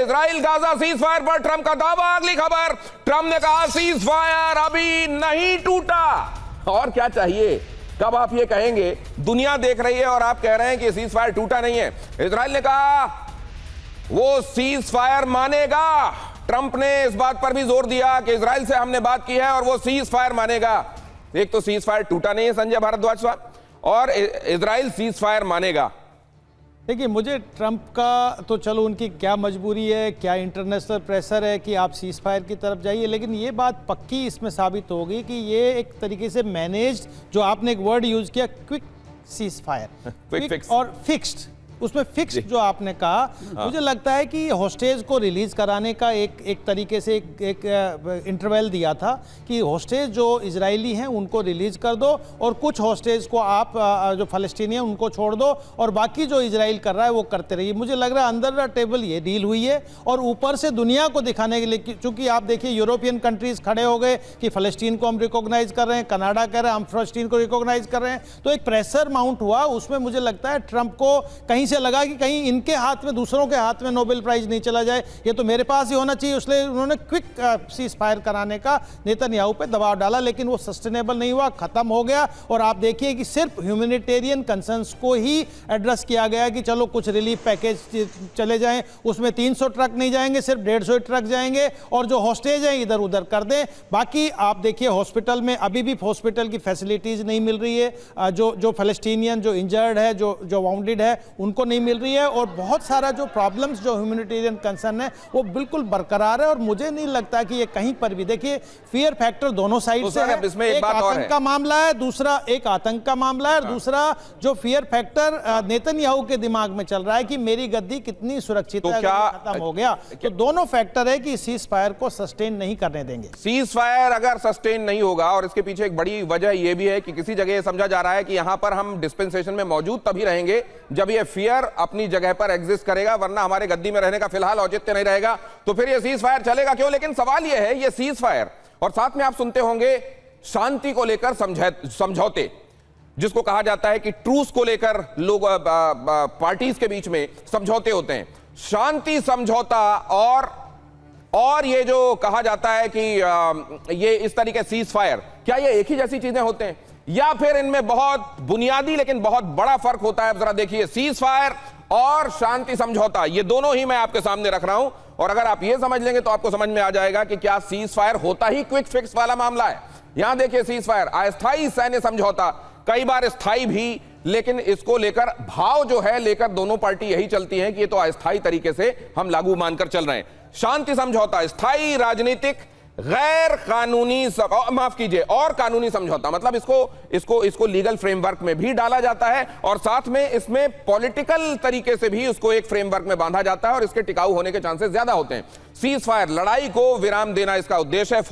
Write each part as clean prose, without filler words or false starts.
Israel Gaza cease fire पर Trump का दावा। अगली खबर, ट्रंप ने कहा सीज फायर अभी नहीं टूटा। और क्या चाहिए, कब आप ये कहेंगे? दुनिया देख रही है और आप कह रहे हैं कि सीज फायर टूटा नहीं है। इजराइल ने कहा वो सीज फायर मानेगा। ट्रंप ने इस बात पर भी जोर दिया कि इजराइल से हमने बात की है और वो सीज फायर मानेगा। एक तो सीज फायर टूटा नहीं है संजय भारद्वाज साहब, और इजराइल सीज फायर मानेगा। देखिए, मुझे ट्रंप का तो चलो उनकी क्या मजबूरी है, क्या इंटरनेशनल प्रेशर है कि आप सीज फायर की तरफ जाइए, लेकिन ये बात पक्की इसमें साबित होगी कि ये एक तरीके से मैनेज्ड, जो आपने एक वर्ड यूज किया, quick cease fire, quick fix और फिक्स्ड, उसमें फिक्स जो आपने कहा, मुझे लगता है कि हॉस्टेज को रिलीज कराने का एक तरीके से एक इंटरवल दिया था कि हॉस्टेज जो इजरायली हैं उनको रिलीज कर दो और कुछ हॉस्टेज को आप जो फ़लस्तीनी उनको छोड़ दो और बाकी जो इजराइल कर रहा है वो करते रहिए। मुझे लग रहा है अंदर द टेबल ये डील हुई है और ऊपर से दुनिया को दिखाने के लिए, चूंकि आप देखिए यूरोपियन कंट्रीज खड़े हो गए कि फ़लस्तीन को हम रिकॉग्नाइज कर रहे हैं, कनाडा कह रहे हैं हम फ़लस्तीन को रिकॉग्नाइज कर रहे हैं, तो एक प्रेशर माउंट हुआ। उसमें मुझे लगता है ट्रंप को कहीं से लगा कि कहीं इनके हाथ में, दूसरों के हाथ में नोबेल प्राइज नहीं चला जाए, ये तो मेरे पास ही होना चाहिए, इसलिए उन्होंने क्विक सीज फायर कराने का नेतन्याहू पे दबाव डाला, लेकिन वो सस्टेनेबल नहीं हुआ, खत्म हो गया। और आप देखिए कि सिर्फ ह्यूमैनिटेरियन कंसर्न्स को ही एड्रेस किया गया कि चलो कुछ रिलीफ पैकेज चले जाएं, उसमें 300 ट्रक नहीं जाएंगे, सिर्फ 150 ट्रक जाएंगे और जो हॉस्टेज हैं इधर उधर कर दें। बाकी आप देखिए हॉस्पिटल में अभी भी हॉस्पिटल की फैसिलिटीज नहीं मिल रही है, जो फ़लस्तीनियन जो इंजर्ड है, जो वाउंडेड है, उनको नहीं मिल रही है, और बहुत सारा जो प्रॉब्लम्स जो ह्यूमैनिटेरियन कंसर्न है वो बिल्कुल बरकरार है। और मुझे नहीं लगता कि ये कहीं पर भी, देखिए फियर फैक्टर दोनों साइड से है, एक आतंक का मामला है, दूसरा एक आतंक का मामला है, और दूसरा जो फियर फैक्टर नेतन्याहू के दिमाग में चल रहा है कि मेरी गद्दी कितनी सुरक्षित है, खत्म हो गया। तो दोनों फैक्टर है कि सीज फायर को सस्टेन नहीं करने देंगे। सीज फायर अगर सस्टेन नहीं होगा, और इसके पीछे एक बड़ी वजह यह भी है कि किसी जगह समझा जा रहा है कि यहां पर हम डिस्पेंसेशन में मौजूद तभी रहेंगे जब यह फियर अपनी जगह पर एग्जिस्ट करेगा, वरना हमारे गद्दी में रहने का फिलहाल औचित्य नहीं रहेगा, तो फिर यह सीज फायर चलेगा क्यों? लेकिन सवाल यह है, यह सीज फायर और साथ में आप सुनते होंगे शांति को लेकर समझौते, जिसको कहा जाता है कि ट्रूस को लेकर लोग पार्टीज के बीच में समझौते होते हैं, शांति समझौता और ये जो कहा जाता है कि ये इस तरीके सीज फायर, क्या ये एक ही जैसी चीजें होते हैं या फिर इनमें बहुत बुनियादी लेकिन बहुत बड़ा फर्क होता है? जरा देखिए, सीज फायर और शांति समझौता, ये दोनों ही मैं आपके सामने रख रहा हूं, और अगर आप ये समझ लेंगे तो आपको समझ में आ जाएगा कि क्या सीज फायर होता ही क्विक फिक्स वाला मामला है। यहां देखिए, सीज फायर अस्थायी सैन्य समझौता, कई बार स्थायी भी, लेकिन इसको लेकर भाव जो है लेकर दोनों पार्टी यही चलती हैं कि ये तो अस्थायी तरीके से हम लागू मानकर चल रहे हैं। शांति समझौता स्थायी राजनीतिक गैर कानूनी माफ कीजिए और कानूनी समझौता, मतलब इसको लीगल फ्रेमवर्क में भी डाला जाता है और साथ में इसमें पॉलिटिकल तरीके से भी उसको एक फ्रेमवर्क में बांधा जाता है और इसके टिकाऊ होने के चांसेस ज्यादा होते हैं। सीज फायर, लड़ाई को विराम देना इसका उद्देश्य है,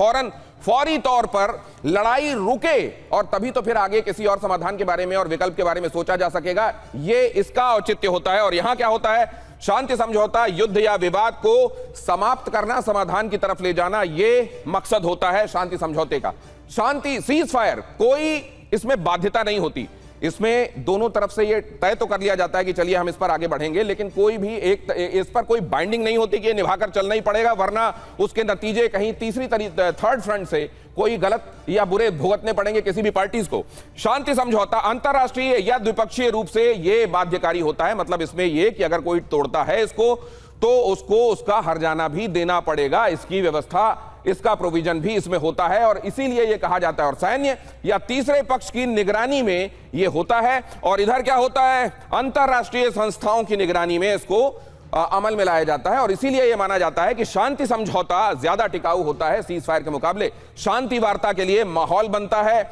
फौरी तौर पर लड़ाई रुके और तभी तो फिर आगे किसी और समाधान के बारे में और विकल्प के बारे में सोचा जा सकेगा, ये इसका औचित्य होता है। और यहां क्या होता है, शांति समझौता युद्ध या विवाद को समाप्त करना, समाधान की तरफ ले जाना, ये मकसद होता है शांति समझौते का। शांति सीज फायर, कोई इसमें बाध्यता नहीं होती, इसमें दोनों तरफ से ये तय तो कर लिया जाता है कि चलिए हम इस पर आगे बढ़ेंगे, लेकिन कोई भी इस पर कोई बाइंडिंग नहीं होती कि ये निभाकर चलना ही पड़ेगा, वरना उसके नतीजे कहीं थर्ड फ्रंट से कोई गलत या बुरे भुगतने पड़ेंगे किसी भी पार्टीज को। शांति समझौता अंतरराष्ट्रीय या द्विपक्षीय रूप से ये बाध्यकारी होता है, मतलब इसमें ये कि अगर कोई तोड़ता है इसको तो उसको उसका हर्जाना भी देना पड़ेगा, इसकी व्यवस्था, इसका प्रोविजन भी इसमें होता है और इसीलिए यह कहा जाता है। और सैन्य या तीसरे पक्ष की निगरानी में यह होता है, और इधर क्या होता है, अंतरराष्ट्रीय संस्थाओं की निगरानी में इसको अमल में लाया जाता है। और इसीलिए यह माना जाता है कि शांति समझौता ज्यादा टिकाऊ होता है सीज फायर के मुकाबले, शांति वार्ता के लिए माहौल बनता है।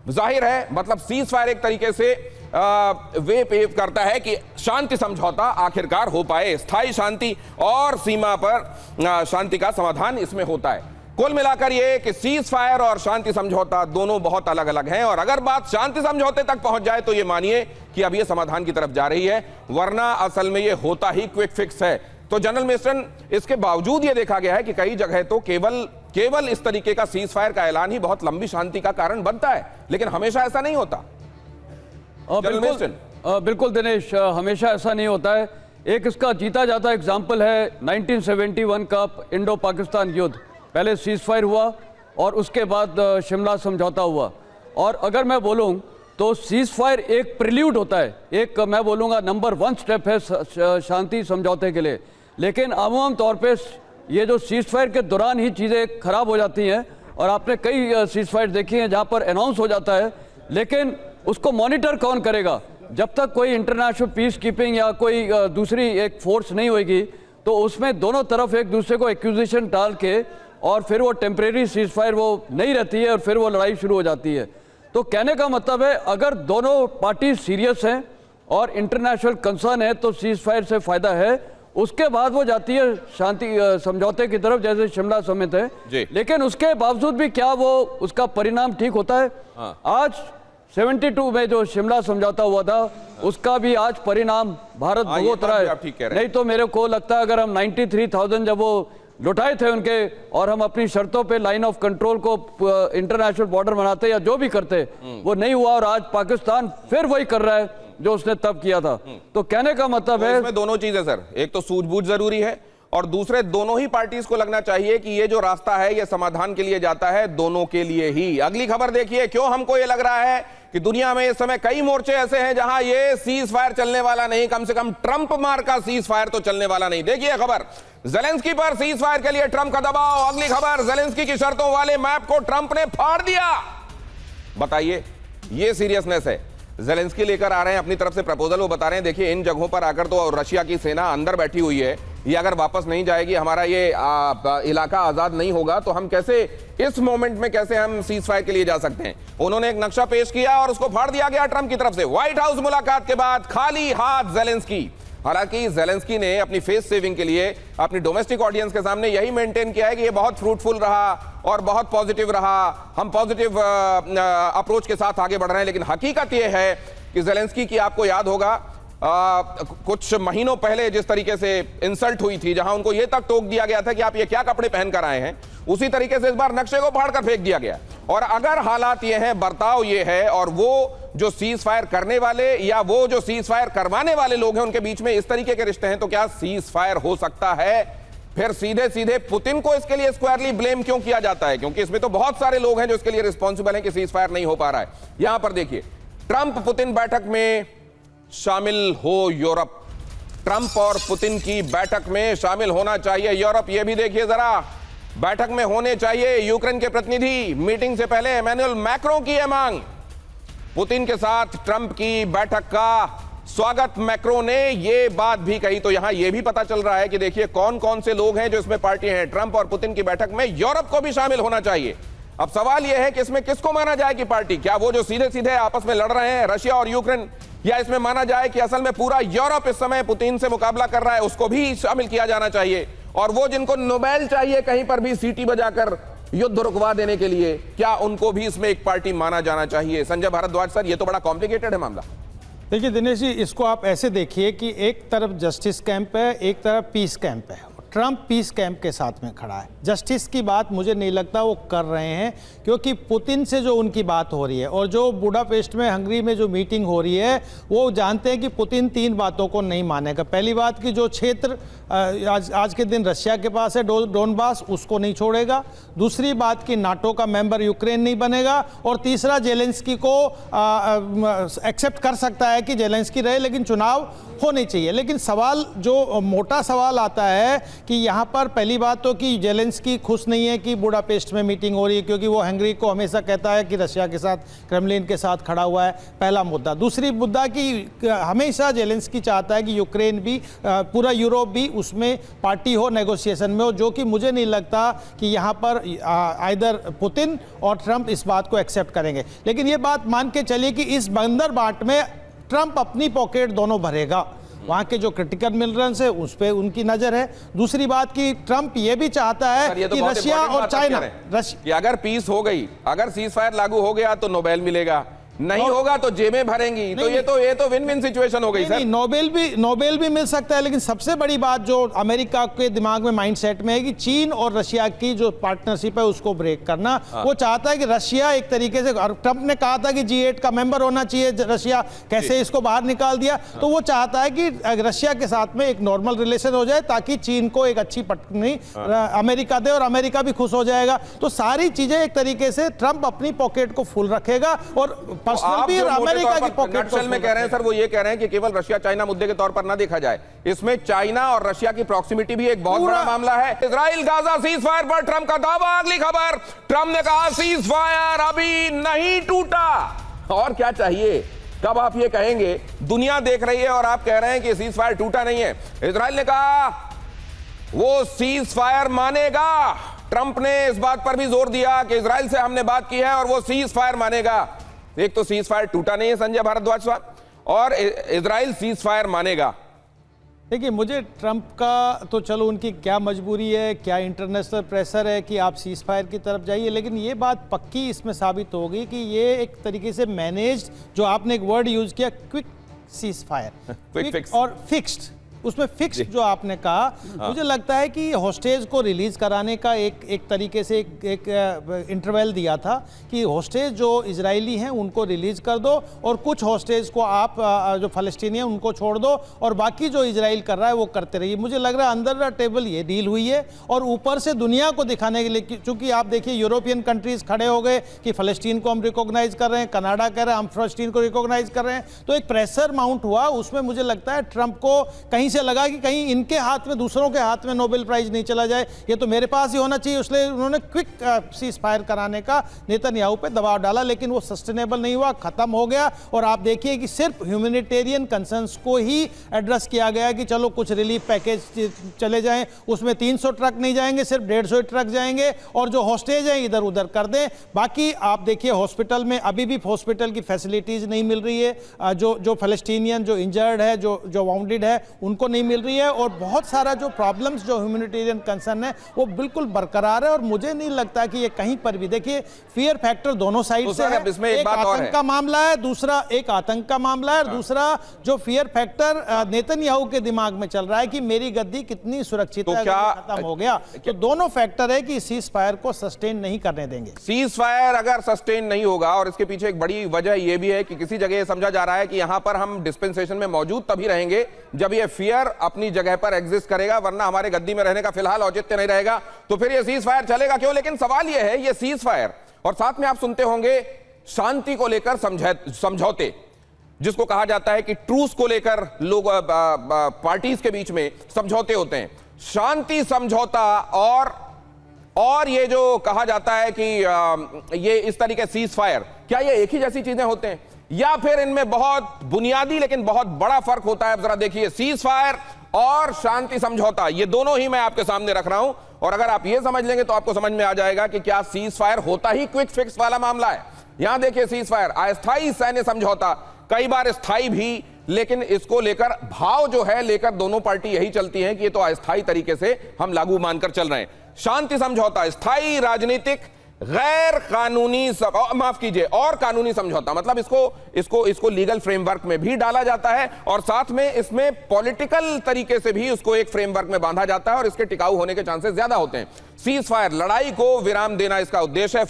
जाहिर है, मतलब सीज फायर एक तरीके से वे पेव करता है कि शांति समझौता आखिरकार हो पाए, स्थायी शांति और सीमा पर शांति का समाधान इसमें होता है। कुल मिलाकर ये कि सीज फायर और शांति समझौता दोनों बहुत अलग अलग हैं, और अगर बात शांति समझौते तक पहुंच जाए तो ये मानिए कि अब ये समाधान की तरफ जा रही है, वरना असल में ये होता ही क्विक फिक्स है। तो जनरल मिस्टन, इसके बावजूद ये देखा गया है कि कई जगह तो केवल इस तरीके का सीज फायर का ऐलान ही बहुत लंबी शांति का कारण बनता है, लेकिन हमेशा ऐसा नहीं होता। बिल्कुल दिनेश, हमेशा ऐसा नहीं होता है। एक इसका जीता जाता एग्जाम्पल है 1971 का इंडो पाकिस्तान युद्ध। पहले सीज फायर हुआ और उसके बाद शिमला समझौता हुआ। और अगर मैं बोलूं तो सीज फायर एक प्रिल्यूड होता है, एक मैं बोलूँगा नंबर 1 स्टेप है शांति समझौते के लिए। लेकिन आम तौर पे ये जो सीज फायर के दौरान ही चीज़ें खराब हो जाती हैं। और आपने कई सीज फायर देखी हैं जहाँ पर अनाउंस हो जाता है, लेकिन उसको मॉनिटर कौन करेगा? जब तक कोई इंटरनेशनल पीस कीपिंग या कोई दूसरी एक फोर्स नहीं होगी तो उसमें दोनों तरफ एक दूसरे को एक्यूजिशन डाल के और फिर वो टेम्परेरी सीज फायर वो नहीं रहती है और फिर वो लड़ाई शुरू हो जाती है। तो कहने का मतलब है अगर दोनों पार्टी सीरियस हैं और इंटरनेशनल कंसर्न है तो सीज फायर से फायदा है। उसके बाद वो जाती है शांति समझौते की तरफ, जैसे शिमला समिट है। लेकिन उसके बावजूद भी क्या वो उसका परिणाम ठीक होता है? आज 72 में जो शिमला समझौता हुआ था उसका भी आज परिणाम भारत भुगत रहा है। नहीं तो मेरे को लगता है अगर हम 93,000 जब वो लुटाए थे उनके और हम अपनी शर्तों पे लाइन ऑफ कंट्रोल को इंटरनेशनल बॉर्डर बनाते या जो भी करते, वो नहीं हुआ और आज पाकिस्तान फिर वही कर रहा है जो उसने तब किया था। तो कहने का मतलब है इसमें दोनों चीजें सर, एक तो सूझबूझ जरूरी है और दूसरे दोनों ही पार्टीज को लगना चाहिए कि ये जो रास्ता है ये समाधान के लिए जाता है दोनों के लिए ही। अगली खबर देखिए, क्यों हमको ये लग रहा है कि दुनिया में इस समय कई मोर्चे ऐसे हैं जहां ये सीज फायर चलने वाला नहीं, कम से कम ट्रंप मार का सीज फायर तो चलने वाला नहीं। देखिए खबर, ज़ेलेंस्की पर सीज फायर के लिए ट्रंप का दबाव। अगली खबर, ज़ेलेंस्की की शर्तों वाले मैप को ट्रंप ने फाड़ दिया। बताइए, ये सीरियसनेस है। ज़ेलेंस्की लेकर आ रहे हैं अपनी तरफ से प्रपोजल, वो बता रहे हैं देखिए इन जगहों पर आकर तो रशिया की सेना अंदर बैठी हुई है, ये अगर वापस नहीं जाएगी, हमारा ये इलाका आजाद नहीं होगा, तो हम कैसे इस मोमेंट में कैसे हम सीज फायर के लिए जा सकते हैं। उन्होंने एक नक्शा पेश किया और उसको फाड़ दिया गया ट्रंप की तरफ से। व्हाइट हाउस मुलाकात के बाद खाली हाथ ज़ेलेंस्की। हालांकि ज़ेलेंस्की ने अपनी फेस सेविंग के लिए अपनी डोमेस्टिक ऑडियंस के सामने यही मेंटेन किया है कि ये बहुत फ्रूटफुल रहा और बहुत पॉजिटिव रहा, हम पॉजिटिव अप्रोच के साथ आगे बढ़ रहे हैं। लेकिन हकीकत ये है कि ज़ेलेंस्की की आपको याद होगा कुछ महीनों पहले जिस तरीके से इंसल्ट हुई थी, जहां उनको यह तक टोक दिया गया था कि आप ये क्या कपड़े पहन कर आए हैं, उसी तरीके से इस बार नक्शे को फाड़ कर फेंक दिया गया। और अगर हालात ये हैं, बर्ताव ये है और वो जो सीज फायर करने वाले या वो जो सीज फायर करवाने वाले लोग हैं उनके बीच में इस तरीके के रिश्ते हैं, तो क्या सीज फायर हो सकता है? फिर सीधे सीधे पुतिन को इसके लिए स्क्वायरली ब्लेम क्यों किया जाता है? क्योंकि इसमें तो बहुत सारे लोग हैं जो इसके लिए रिस्पॉन्सिबल हैं कि सीज फायर नहीं हो पा रहा है। यहां पर देखिए, ट्रंप पुतिन बैठक में शामिल हो यूरोप। ट्रंप और पुतिन की बैठक में शामिल होना चाहिए यूरोप। यह भी देखिए जरा, बैठक में होने चाहिए यूक्रेन के प्रतिनिधि। मीटिंग से पहले इमैनुअल मैक्रों की यह मांग। पुतिन के साथ ट्रंप की बैठक का स्वागत मैक्रों ने ये बात भी कही। तो यहां यह भी पता चल रहा है कि देखिए कौन कौन से लोग हैं जो इसमें पार्टी हैं। ट्रंप और पुतिन की बैठक में यूरोप को भी शामिल होना चाहिए। अब सवाल यह है कि इसमें किसको माना जाए कि पार्टी, क्या वो जो सीधे सीधे आपस में लड़ रहे हैं रशिया और यूक्रेन, या इसमें माना जाए कि असल में पूरा यूरोप इस समय पुतिन से मुकाबला कर रहा है, उसको भी शामिल किया जाना चाहिए। और वो जिनको नोबेल चाहिए कहीं पर भी सीटी बजाकर युद्ध रुकवा देने के लिए, क्या उनको भी इसमें एक पार्टी माना जाना चाहिए? संजय भारद्वाज सर, ये तो बड़ा कॉम्प्लिकेटेड है मामला। देखिए दिनेश जी, इसको आप ऐसे देखिए कि एक तरफ जस्टिस कैंप है, एक तरफ पीस कैंप है। ट्रंप पीस कैंप के साथ में खड़ा है। जस्टिस की बात मुझे नहीं लगता वो कर रहे हैं, क्योंकि पुतिन से जो उनकी बात हो रही है और जो बुडापेस्ट में हंगरी में जो मीटिंग हो रही है, वो जानते हैं कि पुतिन 3 बातों को नहीं मानेगा। पहली बात कि जो क्षेत्र आज के दिन रशिया के पास है डोनबास, उसको नहीं छोड़ेगा। दूसरी बात कि नाटो का मेंबर यूक्रेन नहीं बनेगा। और तीसरा, ज़ेलेंस्की को एक्सेप्ट कर सकता है कि ज़ेलेंस्की रहे, लेकिन चुनाव होने चाहिए। लेकिन सवाल जो मोटा सवाल आता है कि यहाँ पर पहली बात तो कि ज़ेलेंस्की खुश नहीं है कि बुडापेस्ट में मीटिंग हो रही है, क्योंकि वो हंगरी को हमेशा कहता है कि रशिया के साथ, क्रेमलिन के साथ खड़ा हुआ है, पहला मुद्दा। दूसरी मुद्दा कि हमेशा ज़ेलेंस्की चाहता है कि यूक्रेन भी, पूरा यूरोप भी उसमें पार्टी हो, नेगोशिएशन में हो, जो कि मुझे नहीं लगता कि यहाँ पर आइदर पुतिन और ट्रंप इस बात को एक्सेप्ट करेंगे। लेकिन ये बात मान के चलिए कि इस बंदर बाट में ट्रंप अपनी पॉकेट दोनों भरेगा। वहाँ के जो क्रिटिकल मिनरल्स है उस पर उनकी नजर है। दूसरी बात कि ट्रंप ये भी चाहता है कि रशिया और चाइना कि अगर पीस हो गई, अगर सीज फायर लागू हो गया तो नोबेल मिलेगा, नहीं होगा तो जेबें भरेंगी। तो ये तो विन विन सिचुएशन हो गई सर। नहीं, नोबेल भी मिल सकता है, लेकिन सबसे बड़ी बात जो अमेरिका के दिमाग में माइंडसेट में है कि चीन और रशिया की जो पार्टनरशिप है उसको ब्रेक करना। वो चाहता है कि रशिया एक तरीके से, ट्रंप ने कहा था कि G8 का मेंबर होना चाहिए रशिया, कैसे इसको बाहर निकाल दिया। तो वो चाहता है कि रशिया के साथ में एक नॉर्मल रिलेशन हो जाए ताकि चीन को एक अच्छी पटकनी अमेरिका दे और अमेरिका भी खुश हो जाएगा। तो सारी चीजें एक तरीके से ट्रंप अपनी पॉकेट को फुल रखेगा और पर्सनल भी अमेरिका की पॉकेट को में कह रहे हैं सर, वो ये कह रहे हैं कि केवल रशिया चाइना मुद्दे के तौर पर ना देखा जाए, इसमें चाइना और रशिया की प्रॉक्सिमिटी भी एक बहुत बड़ा मामला है। इजराइल गाजा सीज फायर पर ट्रंप का दावा। अगली खबर, ट्रंप ने कहा सीज फायर अभी नहीं टूटा। और क्या चाहिए, कब आप ये कहेंगे? दुनिया देख रही है और आप कह रहे हैं कि सीज फायर टूटा नहीं है। इजराइल ने कहा वो सीज फायर मानेगा। ट्रंप ने इस बात पर भी जोर दिया कि इजराइल से हमने बात की है और वो सीज फायर मानेगा। एक तो सीज फायर टूटा नहीं है संजय भारद्वाज साहब, और इजराइल सीज फायर मानेगा। देखिए, मुझे ट्रंप का तो चलो उनकी क्या मजबूरी है, क्या इंटरनेशनल प्रेशर है कि आप सीज फायर की तरफ जाइए, लेकिन ये बात पक्की इसमें साबित होगी कि ये एक तरीके से मैनेज्ड, जो आपने एक वर्ड यूज किया, क्विक सीज फायर, क्विक और फिक्स्ड, उसमें फिक्स जो आपने कहा, मुझे लगता है कि हॉस्टेज को रिलीज कराने का एक तरीके से एक इंटरवल दिया था कि हॉस्टेज जो इजरायली हैं उनको रिलीज कर दो और कुछ हॉस्टेज को आप जो फलस्तीनी हैं उनको छोड़ दो और बाकी जो इजराइल कर रहा है वो करते रहिए। मुझे लग रहा है अंदर द टेबल ये डील हुई है और ऊपर से दुनिया को दिखाने के लिए, चूंकि आप देखिए यूरोपियन कंट्रीज खड़े हो गए कि फलस्तीन को हम रिकॉग्नाइज कर रहे हैं, कनाडा कह रहे हैं हम फलस्तीन को रिकॉग्नाइज कर रहे हैं, तो एक प्रेशर माउंट हुआ। उसमें मुझे लगता है ट्रंप को कहीं से लगा कि कहीं इनके हाथ में, दूसरों के हाथ में नोबेल प्राइज नहीं चला जाए, ये तो मेरे पास ही होना चाहिए, इसलिए उन्होंने क्विक सीज फायर कराने का नेतन्याहू पे दबाव डाला, लेकिन वो सस्टेनेबल नहीं हुआ, खत्म हो गया। और आप देखिए कि सिर्फ ह्यूमैनिटेरियन कंसर्न्स को ही एड्रेस किया गया कि चलो कुछ रिलीफ पैकेज चले जाएं, उसमें 300 ट्रक नहीं जाएंगे, सिर्फ 150 ट्रक जाएंगे और जो हॉस्टेज हैं इधर उधर कर दें। बाकी आप देखिए हॉस्पिटल में अभी भी हॉस्पिटल की फैसिलिटीज नहीं मिल रही है, जो फलस्तीनियन जो इंजर्ड है, जो वाउंडेड है, उनको नहीं मिल रही है और बहुत सारा जो प्रॉब्लम्स जो ह्यूमैनिटेरियन कंसर्न है वो बिल्कुल बरकरार है। और मुझे नहीं लगता कि ये कहीं पर भी, देखिए फियर फैक्टर दोनों साइड से है, इसमें एक आतंक का मामला है, दूसरा एक आतंक का मामला है और दूसरा जो फियर फैक्टर नेतन्याहू के दिमाग में चल रहा है कि मेरी गद्दी कितनी सुरक्षित है, खत्म हो गया। तो दोनों फैक्टर है कि सीज फायर को सस्टेन नहीं करने देंगे। सीज फायर अगर सस्टेन नहीं होगा, और इसके पीछे एक बड़ी वजह यह भी है कि किसी जगह समझा जा रहा है कि यहां पर हम डिस्पेंसेशन में मौजूद तभी रहेंगे जब यह फियर अपनी जगह पर एग्जिस्ट करेगा, वरना हमारे गद्दी में रहने का फिलहाल औचित्य नहीं रहेगा। तो फिर यह सीज फायर चलेगा क्यों? लेकिन सवाल यह है, यह सीज फायर और साथ में आप सुनते होंगे शांति को लेकर समझौते, जिसको कहा जाता है कि ट्रूस को लेकर लोग पार्टीज के बीच में समझौते होते हैं, शांति समझौता और ये जो कहा जाता है कि ये इस तरीके सीज फायर, क्या ये एक ही जैसी चीजें होते हैं या फिर इनमें बहुत बुनियादी लेकिन बहुत बड़ा फर्क होता है? जरा देखिए, सीज फायर और शांति समझौता, ये दोनों ही मैं आपके सामने रख रहा हूं और अगर आप ये समझ लेंगे तो आपको समझ में आ जाएगा कि क्या सीज फायर होता ही क्विक फिक्स वाला मामला है। यहां देखिए, सीज फायर अस्थायी सैन्य समझौता, कई बार स्थायी भी, लेकिन इसको लेकर भाव जो है लेकर दोनों पार्टी यही चलती है कि ये तो अस्थायी तरीके से हम लागू मानकर चल रहे हैं। शांति समझौता स्थायी राजनीतिक गैर कानूनी माफ कीजिए और कानूनी समझौता, मतलब इसको लीगल फ्रेमवर्क में भी डाला जाता है और साथ में इसमें पॉलिटिकल तरीके से भी उसको एक फ्रेमवर्क में बांधा जाता है और इसके टिकाऊ होने के चांसेस ज्यादा होते हैं। सीज फायर लड़ाई को विराम देना इसका उद्देश्य है,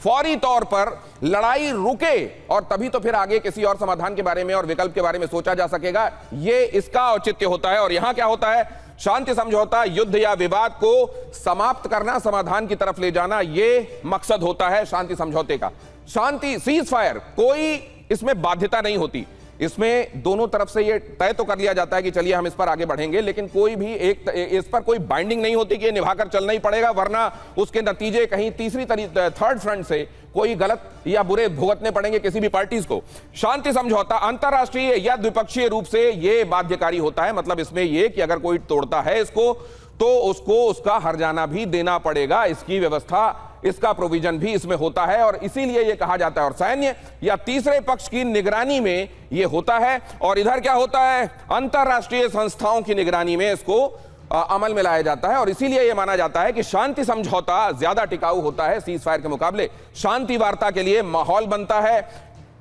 फौरी तौर पर लड़ाई रुके और तभी तो फिर आगे किसी और समाधान के बारे में और विकल्प के बारे में सोचा जा सकेगा, ये इसका औचित्य होता है। और यहां क्या होता है? शांति समझौता युद्ध या विवाद को समाप्त करना, समाधान की तरफ ले जाना, ये मकसद होता है शांति समझौते का। शांति सीज फायर कोई इसमें बाध्यता नहीं होती, इसमें दोनों तरफ से ये तय तो कर लिया जाता है कि चलिए हम इस पर आगे बढ़ेंगे, लेकिन कोई भी एक इस पर कोई बाइंडिंग नहीं होती कि ये निभाकर चलना ही पड़ेगा, वरना उसके नतीजे कहीं थर्ड फ्रंट से कोई गलत या बुरे भुगतने पड़ेंगे किसी भी पार्टीज को। शांति समझौता अंतरराष्ट्रीय या द्विपक्षीय रूप से ये बाध्यकारी होता है, मतलब इसमें ये कि अगर कोई तोड़ता है इसको तो उसको उसका हर्जाना भी देना पड़ेगा, इसकी व्यवस्था, इसका प्रोविजन भी इसमें होता है और इसीलिए यह कहा जाता है। और सैन्य या तीसरे पक्ष की निगरानी में यह होता है और इधर क्या होता है? अंतरराष्ट्रीय संस्थाओं की निगरानी में इसको अमल में लाया जाता है और इसीलिए यह माना जाता है कि शांति समझौता ज्यादा टिकाऊ होता है सीज फायर के मुकाबले। शांति वार्ता के लिए माहौल बनता है,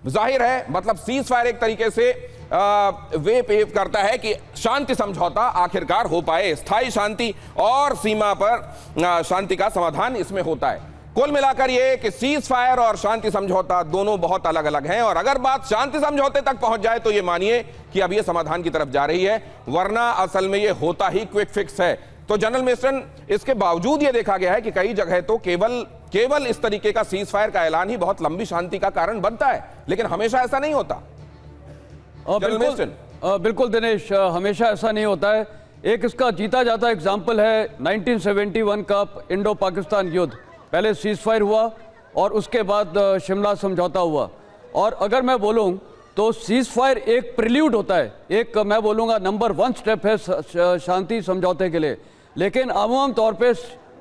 जाहिर है मतलब सीज फायर एक तरीके से वे पेव करता है कि शांति समझौता आखिरकार हो पाए, स्थायी शांति और सीमा पर शांति का समाधान इसमें होता है। कुल मिलाकर ये कि सीज फायर और शांति समझौता दोनों बहुत अलग अलग हैं, और अगर बात शांति समझौते तक पहुंच जाए तो ये मानिए कि अब ये समाधान की तरफ जा रही है, वरना असल में ये होता ही क्विक फिक्स है। तो जनरल मिस्टन, इसके बावजूद ये देखा गया है कि कई जगह तो केवल इस तरीके का सीज फायर का ऐलान ही बहुत लंबी शांति का कारण बनता है, लेकिन हमेशा ऐसा नहीं होता। बिल्कुल दिनेश, हमेशा ऐसा नहीं होता है। एक इसका जीता जाता एग्जाम्पल है 1971 का इंडो पाकिस्तान युद्ध। पहले सीज फायर हुआ और उसके बाद शिमला समझौता हुआ। और अगर मैं बोलूं तो सीज फायर एक प्रिल्यूड होता है, एक मैं बोलूँगा नंबर 1 स्टेप है शांति समझौते के लिए। लेकिन आमूमन तौर पे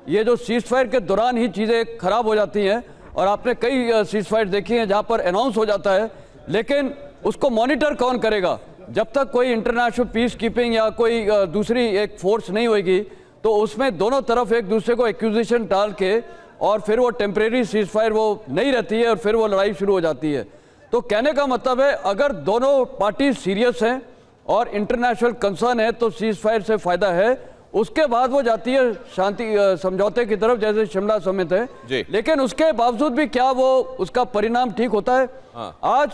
ये जो सीज फायर के दौरान ही चीज़ें खराब हो जाती हैं, और आपने कई सीज फायर देखी हैं जहाँ पर अनाउंस हो जाता है, लेकिन उसको मॉनिटर कौन करेगा? जब तक कोई इंटरनेशनल पीस कीपिंग या कोई दूसरी एक फोर्स नहीं होगी, तो उसमें दोनों तरफ एक दूसरे को एक्यूजिशन डाल के और फिर वो टेम्परेरी सीज फायर वो नहीं रहती है और फिर वो लड़ाई शुरू हो जाती है। तो कहने का मतलब है, अगर दोनों पार्टी सीरियस हैं और इंटरनेशनल कंसर्न है तो सीज फायर से फायदा है, उसके बाद वो जाती है शांति समझौते की तरफ, जैसे शिमला समिट है। लेकिन उसके बावजूद भी क्या वो उसका परिणाम ठीक होता है? आज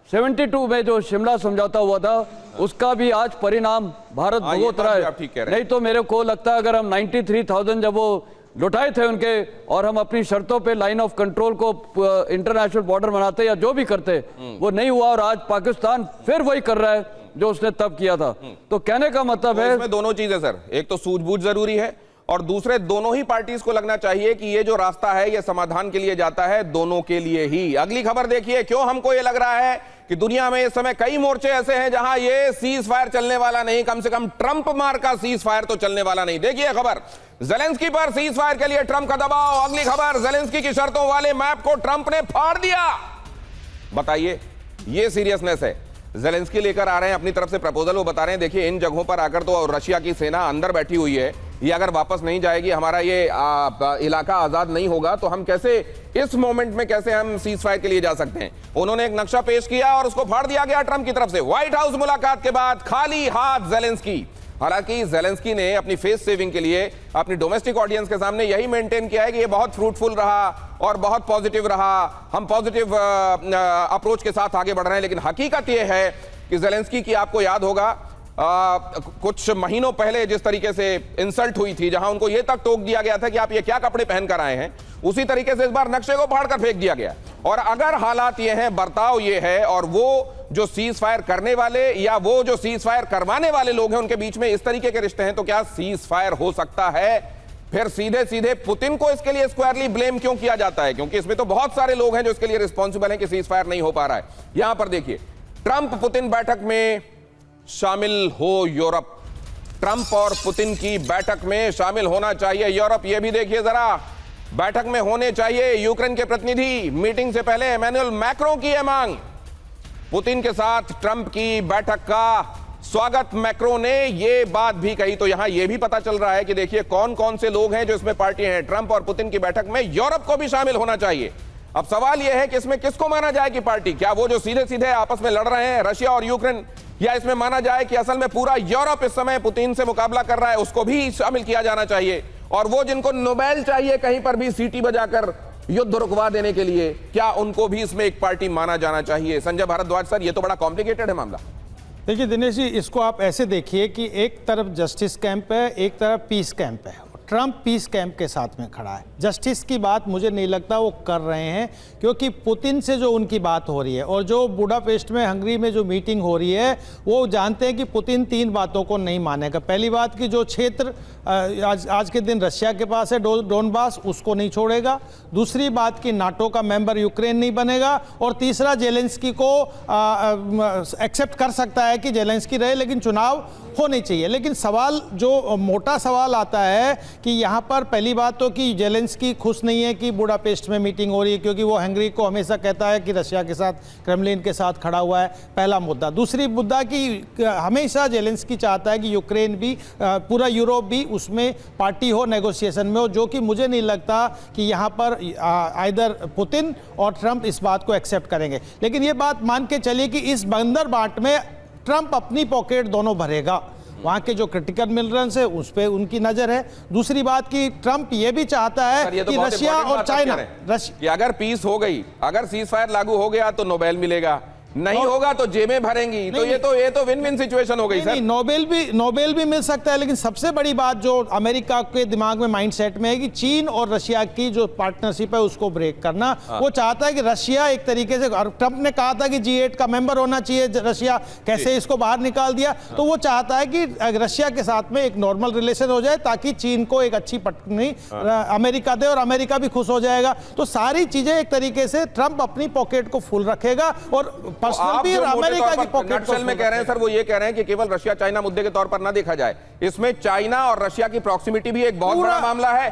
72 में जो शिमला समझौता हुआ था, उसका भी आज परिणाम भारत भुगत रहा है। नहीं तो मेरे को लगता है अगर हम 93,000 जब वो लुटाए थे उनके, और हम अपनी शर्तों पे लाइन ऑफ कंट्रोल को इंटरनेशनल बॉर्डर बनाते या जो भी करते, वो नहीं हुआ, और आज पाकिस्तान फिर वही कर रहा है जो उसने तब किया था। तो कहने का मतलब है इसमें दोनों चीजें सर, एक तो सूझबूझ जरूरी है, और दूसरे दोनों ही पार्टीज को लगना चाहिए कि ये जो रास्ता है ये समाधान के लिए जाता है दोनों के लिए ही। अगली खबर देखिए, क्यों हमको ये लग रहा है कि दुनिया में इस समय कई मोर्चे ऐसे हैं जहां ये सीज फायर चलने वाला नहीं, कम से कम ट्रंप मार का सीज फायर तो चलने वाला नहीं। देखिए खबर, ज़ेलेंस्की पर सीज फायर के लिए ट्रंप का दबाव। अगली खबर, ज़ेलेंस्की की शर्तों वाले मैप को ट्रंप ने फाड़ दिया। बताइए, ये सीरियसनेस है। ज़ेलेंस्की लेकर आ रहे हैं अपनी तरफ से प्रपोजल, वो बता रहे हैं देखिए इन जगहों पर आकर तो रशिया की सेना अंदर बैठी हुई है, ये अगर वापस नहीं जाएगी, हमारा ये इलाका आजाद नहीं होगा, तो हम कैसे इस मोमेंट में कैसे हम सीज फायर के लिए जा सकते हैं। उन्होंने एक नक्शा पेश किया और उसको फाड़ दिया गया ट्रंप की तरफ से। व्हाइट हाउस मुलाकात के बाद खाली हाथ ज़ेलेंस्की। हालांकि ज़ेलेंस्की ने अपनी फेस सेविंग के लिए अपनी डोमेस्टिक ऑडियंस के सामने यही मेंटेन किया है कि ये बहुत फ्रूटफुल रहा और बहुत पॉजिटिव रहा, हम पॉजिटिव अप्रोच के साथ आगे बढ़ रहे हैं। लेकिन हकीकत ये है कि ज़ेलेंस्की की, आपको याद होगा कुछ महीनों पहले जिस तरीके से इंसल्ट हुई थी, जहां उनको यह तक टोक दिया गया था कि आप ये क्या कपड़े पहनकर आए हैं, उसी तरीके से इस बार नक्शे को फाड़कर फेंक दिया गया। और अगर हालात ये हैं, बर्ताव ये है, और वो जो सीज फायर करने वाले या वो जो सीज फायर करवाने वाले लोग हैं उनके बीच में इस तरीके के रिश्ते हैं, तो क्या सीज फायर हो सकता है? फिर सीधे सीधे पुतिन को इसके लिए स्क्वायरली ब्लेम क्यों किया जाता है? क्योंकि इसमें तो बहुत सारे लोग हैं जो इसके लिए रिस्पॉन्सिबल हैं कि सीज फायर नहीं हो पा रहा है। यहां पर देखिए, ट्रंप पुतिन बैठक में शामिल हो यूरोप। ट्रंप और पुतिन की बैठक में शामिल होना चाहिए यूरोप। यह भी देखिए जरा, बैठक में होने चाहिए यूक्रेन के प्रतिनिधि। मीटिंग से पहले इमैनुअल मैक्रों की यह मांग। पुतिन के साथ ट्रंप की बैठक का स्वागत मैक्रों ने ये बात भी कही। तो यहां यह भी पता चल रहा है कि देखिए कौन कौन से लोग हैं जो इसमें पार्टी हैं। ट्रंप और पुतिन की बैठक में यूरोप को भी शामिल होना चाहिए। अब सवाल यह है कि इसमें किसको माना जाए कि पार्टी, क्या वो जो सीधे सीधे आपस में लड़ रहे हैं रशिया और यूक्रेन, या इसमें माना जाए कि असल में पूरा यूरोप इस समय पुतिन से मुकाबला कर रहा है, उसको भी शामिल किया जाना चाहिए। और वो जिनको नोबेल चाहिए कहीं पर भी सीटी बजाकर युद्ध रुकवा देने के लिए, क्या उनको भी इसमें एक पार्टी माना जाना चाहिए? संजय भारद्वाज सर, ये तो बड़ा कॉम्प्लिकेटेड है मामला। देखिए दिनेश जी, इसको आप ऐसे देखिए कि एक तरफ जस्टिस कैंप है, एक तरफ पीस कैंप है। ट्रंप पीस कैंप के साथ में खड़ा है। जस्टिस की बात मुझे नहीं लगता वो कर रहे हैं, क्योंकि पुतिन से जो उनकी बात हो रही है और जो बुडापेस्ट में हंगरी में जो मीटिंग हो रही है, वो जानते हैं कि पुतिन 3 बातों को नहीं मानेगा। पहली बात कि जो क्षेत्र आज के दिन रशिया के पास है, डोनबास, उसको नहीं छोड़ेगा। दूसरी बात कि नाटो का मेंबर यूक्रेन नहीं बनेगा। और तीसरा, जेलेंस्की को एक्सेप्ट कर सकता है कि जेलेंस्की रहे, लेकिन चुनाव होने चाहिए। लेकिन सवाल जो मोटा सवाल आता है कि यहाँ पर पहली बात तो कि जेलेंस्की खुश नहीं है कि बुडापेस्ट में मीटिंग हो रही है, क्योंकि वो हंगरी को हमेशा कहता है कि रशिया के साथ, क्रेमलिन के साथ खड़ा हुआ है, पहला मुद्दा। दूसरी मुद्दा कि हमेशा जेलेंस्की चाहता है कि यूक्रेन भी, पूरा यूरोप भी उसमें पार्टी हो, नेगोशिएशन में हो, जो कि मुझे नहीं लगता कि यहाँ पर आइदर पुतिन और ट्रंप इस बात को एक्सेप्ट करेंगे। लेकिन ये बात मान के चलिए कि इस बंदर बाट में ट्रंप अपनी पॉकेट दोनों भरेगा, वहां के जो क्रिटिकल मिनरल्स है उस पे उनकी नजर है। दूसरी बात कि ट्रंप ये भी चाहता है कि रशिया और चाइना, कि अगर पीस हो गई, अगर सीज फायर लागू हो गया तो नोबेल मिलेगा, नहीं होगा तो जेबें भरेंगी, तो ये तो विन विन सिचुएशन हो गई सर। नोबेल भी मिल सकता है, लेकिन सबसे बड़ी बात जो अमेरिका के दिमाग में माइंडसेट में है कि चीन और रशिया की जो पार्टनरशिप है उसको ब्रेक करना। वो चाहता है कि रशिया एक तरीके से, और ट्रंप ने कहा था कि G8 का मेंबर होना चाहिए रशिया, कैसे इसको बाहर निकाल दिया। तो वो चाहता है कि रशिया के साथ में एक नॉर्मल रिलेशन हो जाए ताकि चीन को एक अच्छी पटकनी अमेरिका दे और अमेरिका भी खुश हो जाएगा। तो सारी चीजें एक तरीके से ट्रंप अपनी पॉकेट को फुल रखेगा और आप जो अमेरिका की पॉकेट में कह रहे हैं सर, वो ये कह रहे हैं कि केवल रशिया चाइना मुद्दे के तौर पर ना देखा जाए, इसमें चाइना और रशिया की प्रॉक्सिमिटी भी एक बहुत बड़ा मामला है।